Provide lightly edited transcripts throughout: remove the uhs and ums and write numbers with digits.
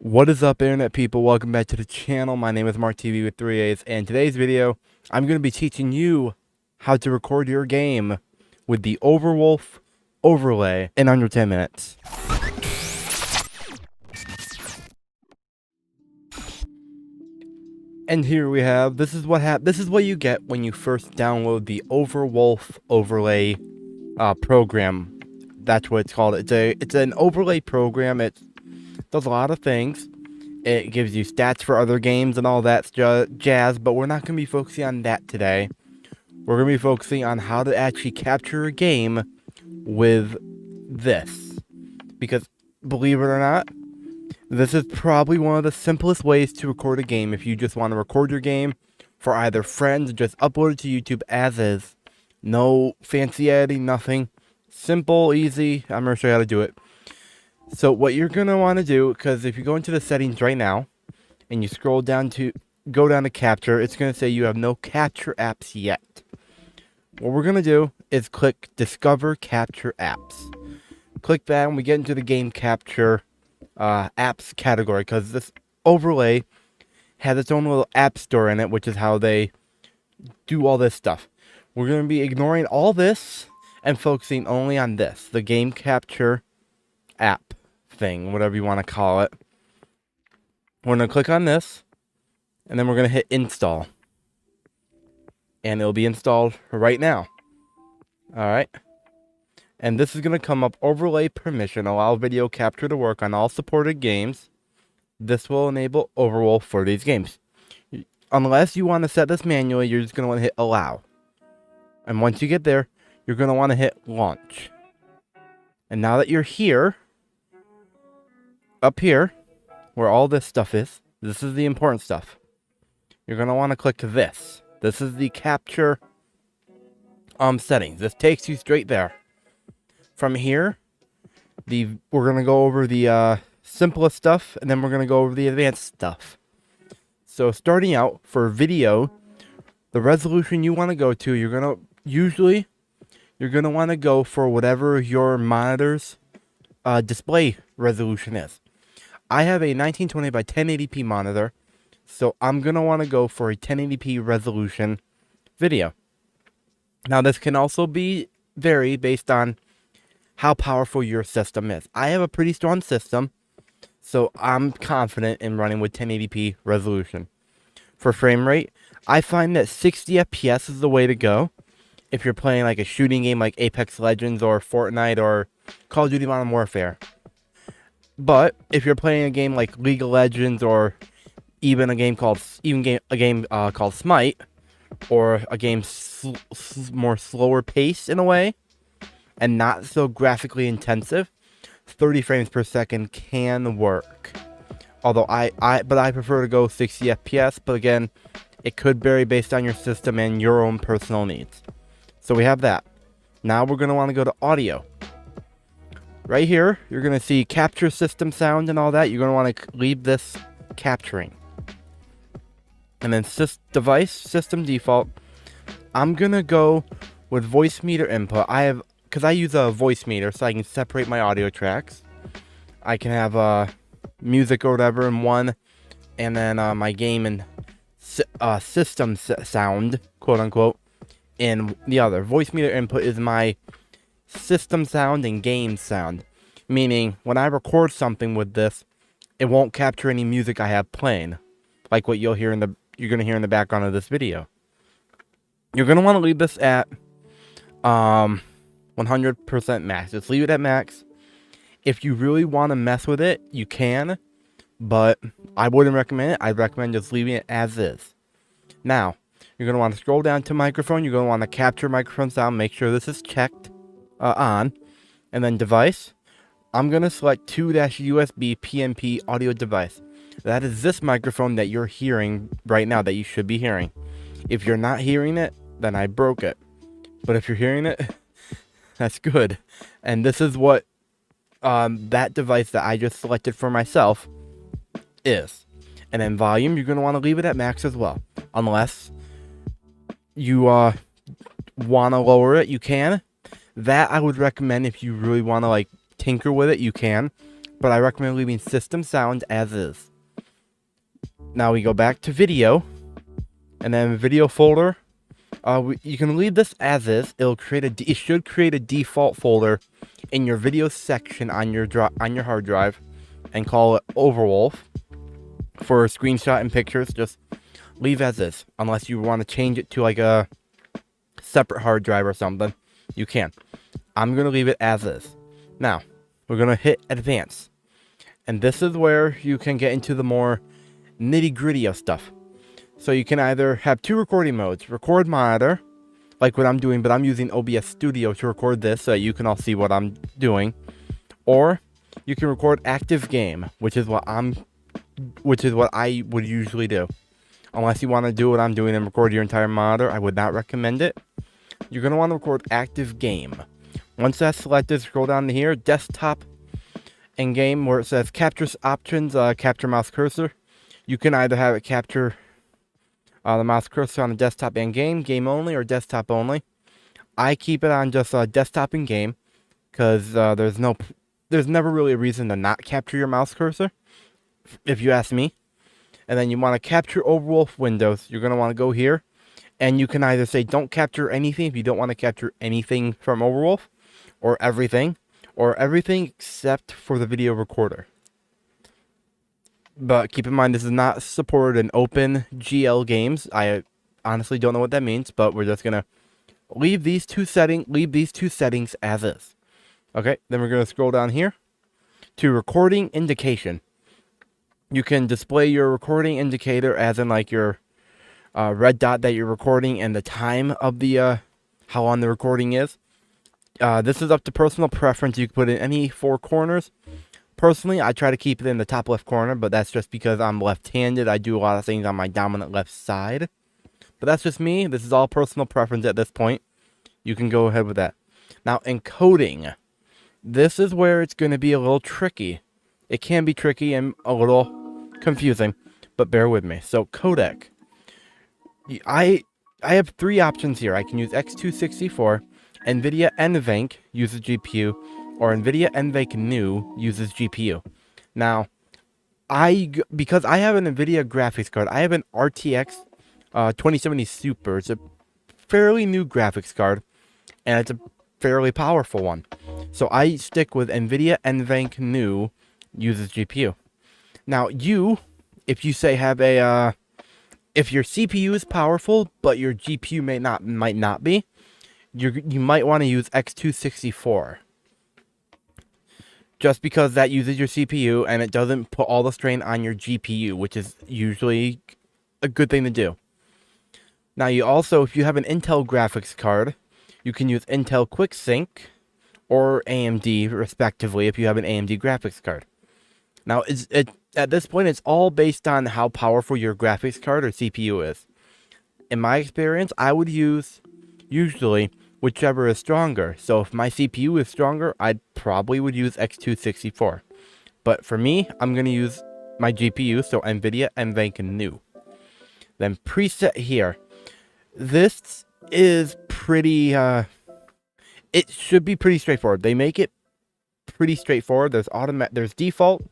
What is up, internet people? Welcome back to the channel. My name is Mark TV with 3 A's, and today's video I'm going to be teaching you how to record your game with the Overwolf overlay in under 10 minutes. And here we have, this is what you get when you first download the Overwolf overlay program. That's what it's called. It's an overlay program. It does a lot of things. It gives you stats for other games and all that jazz, but we're not going to be focusing on that today. We're going to be focusing on how to actually capture a game with this. Because, believe it or not, this is probably one of the simplest ways to record a game if you just want to record your game for either friends, just upload it to YouTube as is. No fancy editing, nothing. Simple, easy. I'm going to show you how to do it. So what you're going to want to do, because if you go into the settings right now, and you scroll down to, go down to capture, it's going to say you have no capture apps yet. What we're going to do is click Discover Capture Apps. Click that and we get into the game capture apps category, because this overlay has its own little app store in it, which is how they do all this stuff. We're going to be ignoring all this and focusing only on this, the game capture app thing, whatever you want to call it. We're going to click on this, and then we're going to hit install. And it'll be installed right now. Alright. And this is going to come up, overlay permission, allow video capture to work on all supported games. This will enable Overwolf for these games. Unless you want to set this manually, you're just going to want to hit allow. And once you get there, you're going to want to hit launch. And now that you're here, up here, where all this stuff is, this is the important stuff. You're going to want to click this. This is the capture settings. This takes you straight there. From here, we're going to go over the simplest stuff, and then we're going to go over the advanced stuff. So starting out, for video, the resolution you want to go to, you're going to want to go for whatever your monitor's display resolution is. I have a 1920 by 1080p monitor, so I'm going to want to go for a 1080p resolution video. Now, this can also vary based on how powerful your system is. I have a pretty strong system, so I'm confident in running with 1080p resolution. For frame rate, I find that 60 FPS is the way to go if you're playing like a shooting game like Apex Legends or Fortnite or Call of Duty Modern Warfare. But if you're playing a game like League of Legends or even a game called Smite, or a game more slower pace in a way and not so graphically intensive, 30 frames per second can work. Although I prefer to go 60 FPS, but again, it could vary based on your system and your own personal needs. So we have that. Now we're going to want to go to audio. Right here, you're going to see capture system sound and all that. You're going to want to leave this capturing. And then device system default. I'm going to go with voice meter input. Because I use a voice meter, so I can separate my audio tracks. I can have music or whatever in one, and then my game and system sound, quote unquote, in the other. Voice meter input is my system sound and game sound, meaning when I record something with this, it won't capture any music I have playing, like what you're going to hear in the background of this video. You're going to want to leave this at 100% max. Just leave it at max. If you really want to mess with it, you can, but I wouldn't recommend it. I'd recommend just leaving it as is. Now, you're going to want to scroll down to microphone. You're going to want to capture microphone sound. Make sure this is checked on. And then device. I'm going to select 2-USB PNP audio device. That is this microphone that you're hearing right now, that you should be hearing. If you're not hearing it, then I broke it. But if you're hearing it, that's good. And this is what that device that I just selected for myself is. And then volume, you're going to want to leave it at max as well. Unless you want to lower it, you can. That I would recommend if you really want to like tinker with it, you can. but I recommend leaving system sound as is. Now we go back to video, and then video folder. You can leave this as is. It should create a default folder in your video section on your hard drive, and call it Overwolf. For screenshot and pictures, just leave as is, unless you want to change it to like a separate hard drive or something. You can. I'm gonna leave it as is. Now we're gonna hit advance, and this is where you can get into the more nitty-gritty of stuff. So you can either have two recording modes: record monitor, like what I'm doing, but I'm using OBS Studio to record this so that you can all see what I'm doing, or you can record active game, which is what I would usually do. Unless you want to do what I'm doing and record your entire monitor, I would not recommend it. You're going to want to record active game. Once that's selected, scroll down to here, desktop and game, where it says capture options, capture mouse cursor. You can either have it capture the mouse cursor on the desktop and game only, or desktop only. I keep it on just desktop and game, because there's never really a reason to not capture your mouse cursor, if you ask me. And then you want to capture Overwolf windows. You're going to want to go here, and you can either say don't capture anything if you don't want to capture anything from Overwolf, or everything except for the video recorder. But keep in mind, this is not supported in open GL games. I honestly don't know what that means, but we're just going to leave these two settings as is. Okay, then we're going to scroll down here to recording indication. You can display your recording indicator as in like your red dot that you're recording and the time of the how long the recording is. This is up to personal preference. You can put in any four corners. Personally, I try to keep it in the top left corner, but that's just because I'm left-handed. I do a lot of things on my dominant left side. But that's just me. This is all personal preference at this point. You can go ahead with that. Now, encoding. This is where it's going to be a little tricky. It can be tricky and a little confusing, but bear with me. So, codec. I have three options here. I can use X264, NVIDIA NVENC uses GPU, or NVIDIA NVENC New uses GPU. Now, because I have an NVIDIA graphics card, I have an RTX 2070 Super. It's a fairly new graphics card, and it's a fairly powerful one. So I stick with NVIDIA NVENC New uses GPU. Now, if you say have a, if your CPU is powerful, but your GPU might not be, you might want to use X264. Just because that uses your CPU and it doesn't put all the strain on your GPU, which is usually a good thing to do. Now, if you have an Intel graphics card, you can use Intel QuickSync or AMD, respectively, if you have an AMD graphics card. Now, at this point, it's all based on how powerful your graphics card or CPU is. In my experience, I would use, usually, whichever is stronger. So if my CPU is stronger, I probably would use X264. But for me, I'm going to use my GPU, so NVIDIA NVENC New. Then preset here. This is pretty, it should be pretty straightforward. They make it pretty straightforward. There's default,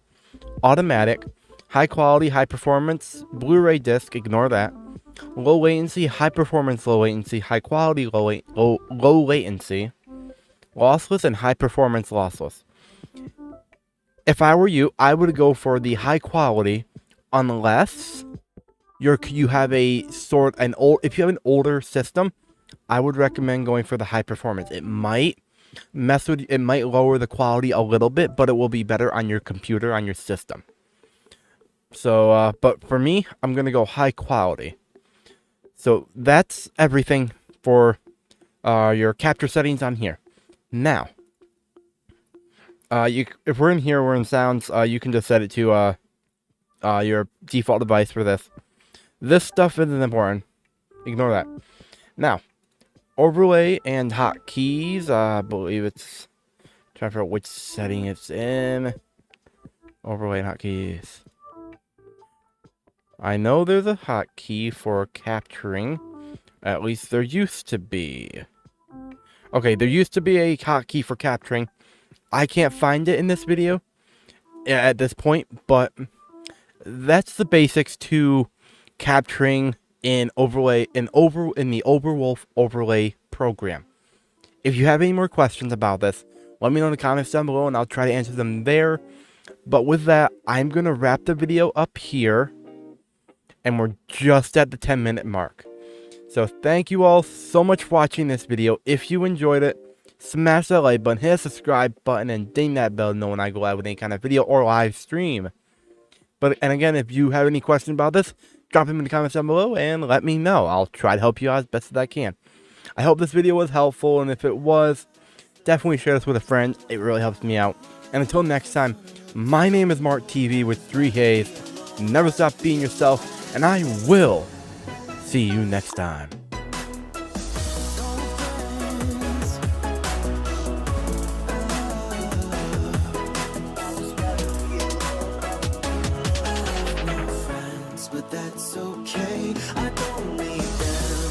automatic, high quality, high performance, Blu-ray disc, ignore that. Low latency, high performance, low latency, high quality, low latency, lossless, and high performance lossless. If I were you, I would go for the high quality, unless you have if you have an older system, I would recommend going for the high performance. It might lower the quality a little bit, but it will be better on your computer, on your system. So, but for me, I'm gonna go high quality. So that's everything for your capture settings on here. Now, if we're in here, we're in sounds, you can just set it to your default device for this. This stuff isn't important. Ignore that. Now, overlay and hotkeys. I believe it's trying to figure out which setting it's in. Overlay and hotkeys. I know there's a hotkey for capturing. At least there used to be. Okay, there used to be a hotkey for capturing. I can't find it in this video. at this point, but that's the basics to capturing in the Overwolf overlay program. If you have any more questions about this, let me know in the comments down below and I'll try to answer them there. But with that, I'm going to wrap the video up here, and we're just at the 10-minute mark. So thank you all so much for watching this video. If you enjoyed it, smash that like button, hit the subscribe button, and ding that bell to know when I go live with any kind of video or live stream. And again, if you have any questions about this, drop them in the comments down below and let me know. I'll try to help you out as best as I can. I hope this video was helpful, and if it was, definitely share this with a friend. It really helps me out. And until next time, my name is Mark TV with 3 Ks. Never stop being yourself, and I will see you next time. But that's okay, I don't need them.